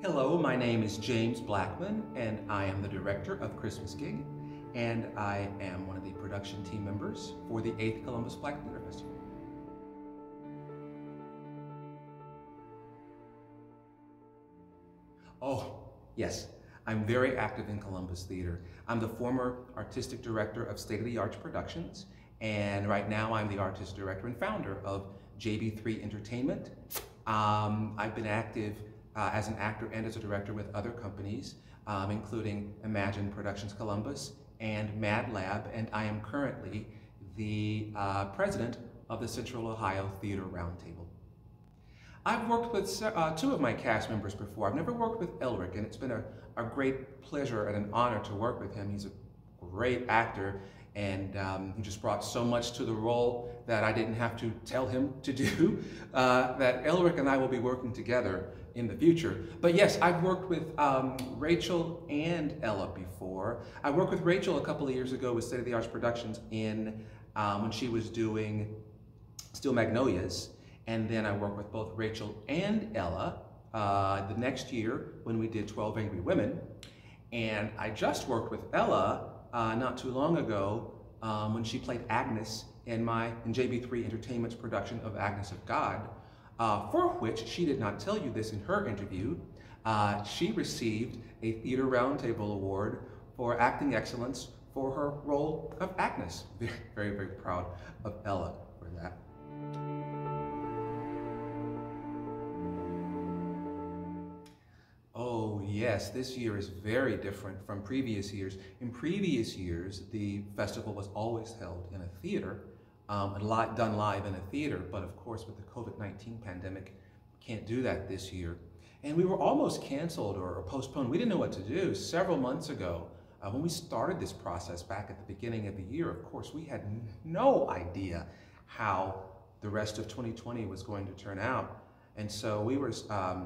Hello, my name is James Blackmon, and I am the director of Christmas Gig, and I am one of the production team members for the 8th Columbus Black Theater Festival. Oh, yes, I'm very active in Columbus Theater. I'm the former artistic director of State of the Arts Productions, and right now I'm the artistic director and founder of JB3 Entertainment. I've been active as an actor and as a director with other companies, including Imagine Productions Columbus and Mad Lab, and I am currently the president of the Central Ohio Theater Roundtable. I've worked with two of my cast members before. I've never worked with Elric, and it's been a great pleasure and an honor to work with him. He's a great actor, and he just brought so much to the role that I didn't have to tell him to do, that Elric and I will be working together in the future. But yes, I've worked with Rachel and Ella before. I worked with Rachel a couple of years ago with State of the Arts Productions in when she was doing Steel Magnolias, and then I worked with both Rachel and Ella the next year when we did 12 Angry Women, and I just worked with Ella not too long ago when she played Agnes in JB3 Entertainment's production of Agnes of God, for which she did not tell you this in her interview. She received a Theater Roundtable Award for acting excellence for her role of Agnes. Very, very, very proud of Ella for that. Oh yes, this year is very different from previous years. In previous years, the festival was always held in a theater, done live in a theater, but of course with the COVID-19 pandemic, can't do that this year. And we were almost canceled or postponed. We didn't know what to do several months ago. When we started this process back at the beginning of the year, of course, we had no idea how the rest of 2020 was going to turn out. And so we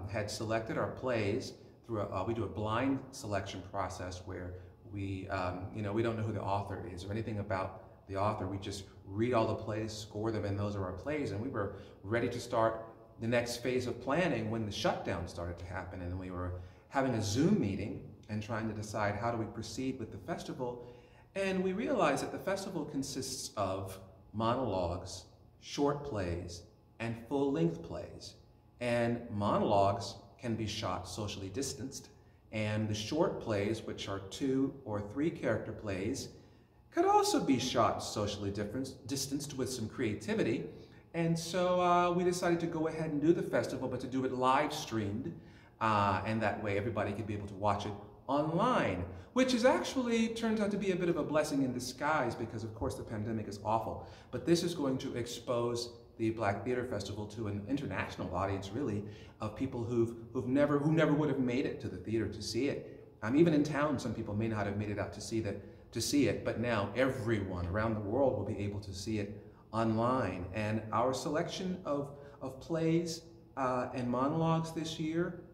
had selected our plays through we do a blind selection process where we don't know who the author is or anything about the author. We just read all the plays, score them, and those are our plays. And we were ready to start the next phase of planning when the shutdown started to happen. And we were having a Zoom meeting and trying to decide how do we proceed with the festival. And we realized that the festival consists of monologues, short plays, and full-length plays. And monologues can be shot socially distanced, and the short plays, which are 2 or 3 character plays, could also be shot socially distanced with some creativity. And so we decided to go ahead and do the festival, but to do it live streamed, and that way everybody could be able to watch it online, which is actually turns out to be a bit of a blessing in disguise because of course the pandemic is awful, but this is going to expose the Black Theater Festival to an international audience, really, of people who never would have made it to the theater to see it. Even in town, some people may not have made it out to see it, but now everyone around the world will be able to see it online. And our selection of plays and monologues this year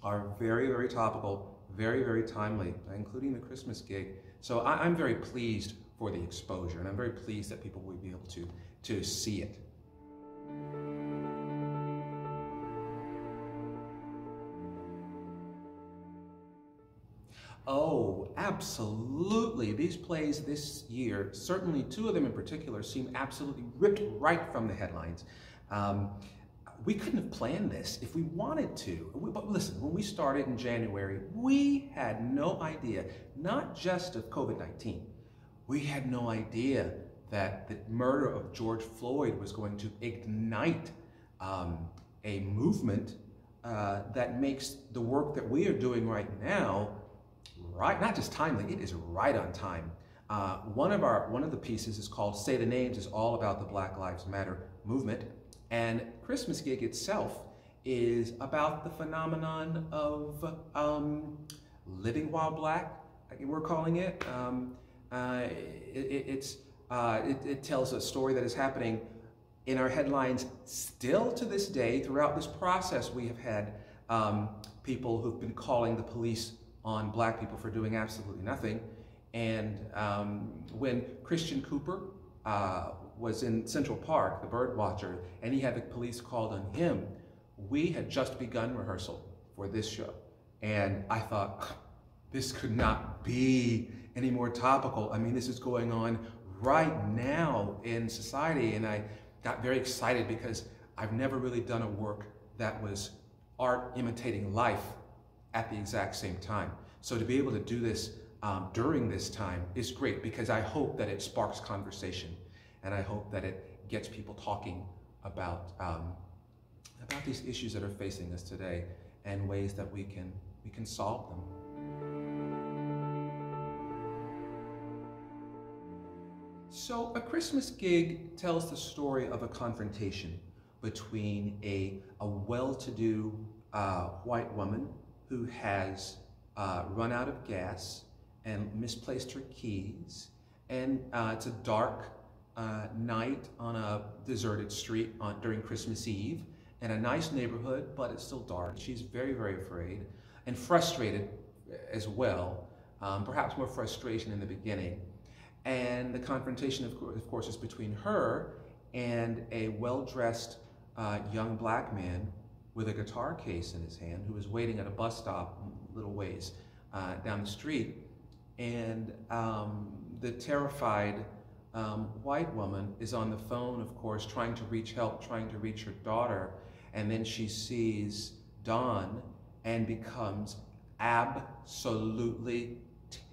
are very, very topical, very, very timely, including the Christmas Gig. So I'm very pleased for the exposure, and I'm very pleased that people will be able to see it. Oh, absolutely. These plays this year, certainly 2 of them in particular, seem absolutely ripped right from the headlines. We couldn't have planned this if we wanted to. But listen, when we started in January, we had no idea, not just of COVID-19, we had no idea that the murder of George Floyd was going to ignite a movement that makes the work that we are doing right now not just timely, it is right on time. One of the pieces is called Say the Names, is all about the Black Lives Matter movement, and Christmas Gig itself is about the phenomenon of living while Black, we're calling it. It tells a story that is happening in our headlines still to this day. Throughout this process, we have had people who've been calling the police on Black people for doing absolutely nothing. And when Christian Cooper was in Central Park, the bird watcher, and he had the police called on him, we had just begun rehearsal for this show. And I thought, this could not be any more topical. I mean, this is going on right now in society. And I got very excited because I've never really done a work that was art imitating life at the exact same time. So to be able to do this during this time is great, because I hope that it sparks conversation, and I hope that it gets people talking about these issues that are facing us today and ways that we can solve them. So a Christmas gig tells the story of a confrontation between a well-to-do white woman who has run out of gas and misplaced her keys, and it's a dark night on a deserted street during Christmas Eve in a nice neighborhood, but it's still dark. She's very, very afraid and frustrated as well, perhaps more frustration in the beginning. And the confrontation, of course, is between her and a well-dressed young black man with a guitar case in his hand, who is waiting at a bus stop a little ways down the street. And the terrified white woman is on the phone, of course, trying to reach help, trying to reach her daughter. And then she sees Don and becomes absolutely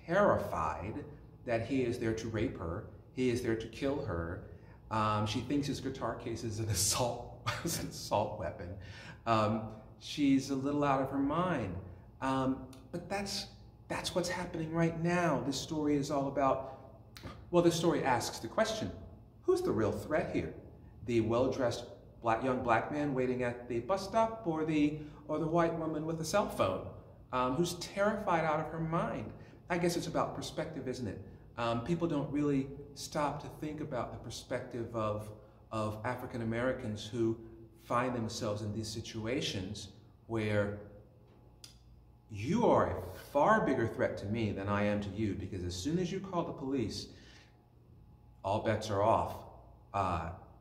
terrified that he is there to rape her. He is there to kill her. She thinks his guitar case is an assault weapon. She's a little out of her mind. But that's what's happening right now. This story is all about, well, this story asks the question, who's the real threat here? The well-dressed young black man waiting at the bus stop, or the white woman with a cell phone who's terrified out of her mind? I guess it's about perspective, isn't it? People don't really stop to think about the perspective of African Americans who find themselves in these situations where you are a far bigger threat to me than I am to you, because as soon as you call the police, all bets are off.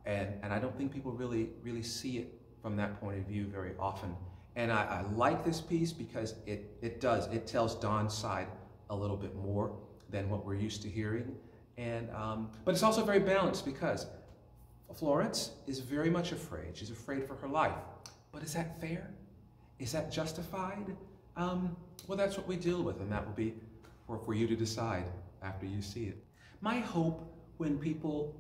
And I don't think people really see it from that point of view very often. And I like this piece because it tells Don's side a little bit more than what we're used to hearing. And but it's also very balanced, because Florence is very much afraid. She's afraid for her life. But is that fair? Is that justified? Well, that's what we deal with, and that will be for you to decide after you see it. My hope when people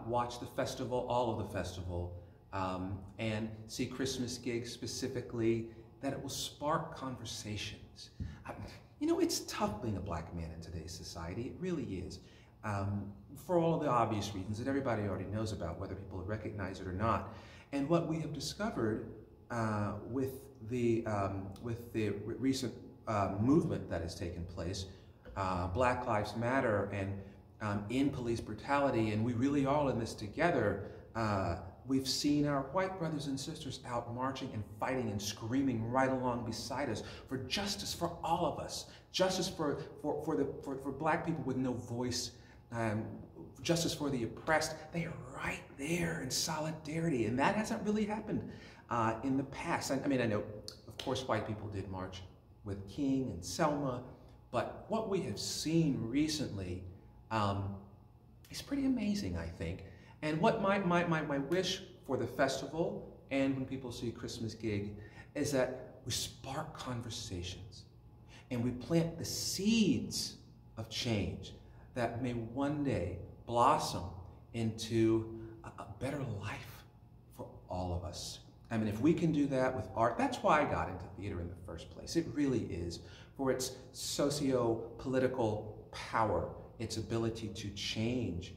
watch the festival, all of the festival, and see Christmas gigs specifically, that it will spark conversations. You know, it's tough being a black man in today's society. It really is. For all of the obvious reasons that everybody already knows about, whether people recognize it or not. And what we have discovered with the recent movement that has taken place, Black Lives Matter, and in police brutality, and we really are in this together. We've seen our white brothers and sisters out marching and fighting and screaming right along beside us for justice for all of us, justice for black people with no voice, justice for the oppressed. They are right there in solidarity, and that hasn't really happened in the past. I mean, I know, of course, white people did march with King and Selma, but what we have seen recently is pretty amazing, I think. And what my wish for the festival, and when people see Christmas gig, is that we spark conversations and we plant the seeds of change that may one day blossom into a better life for all of us. I mean, if we can do that with art, that's why I got into theater in the first place. It really is, for its socio-political power, its ability to change,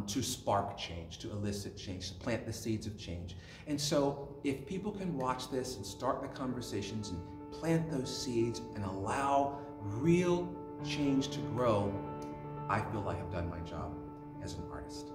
to spark change, to elicit change, to plant the seeds of change. And so if people can watch this and start the conversations and plant those seeds and allow real change to grow, I feel I have done my job as an artist.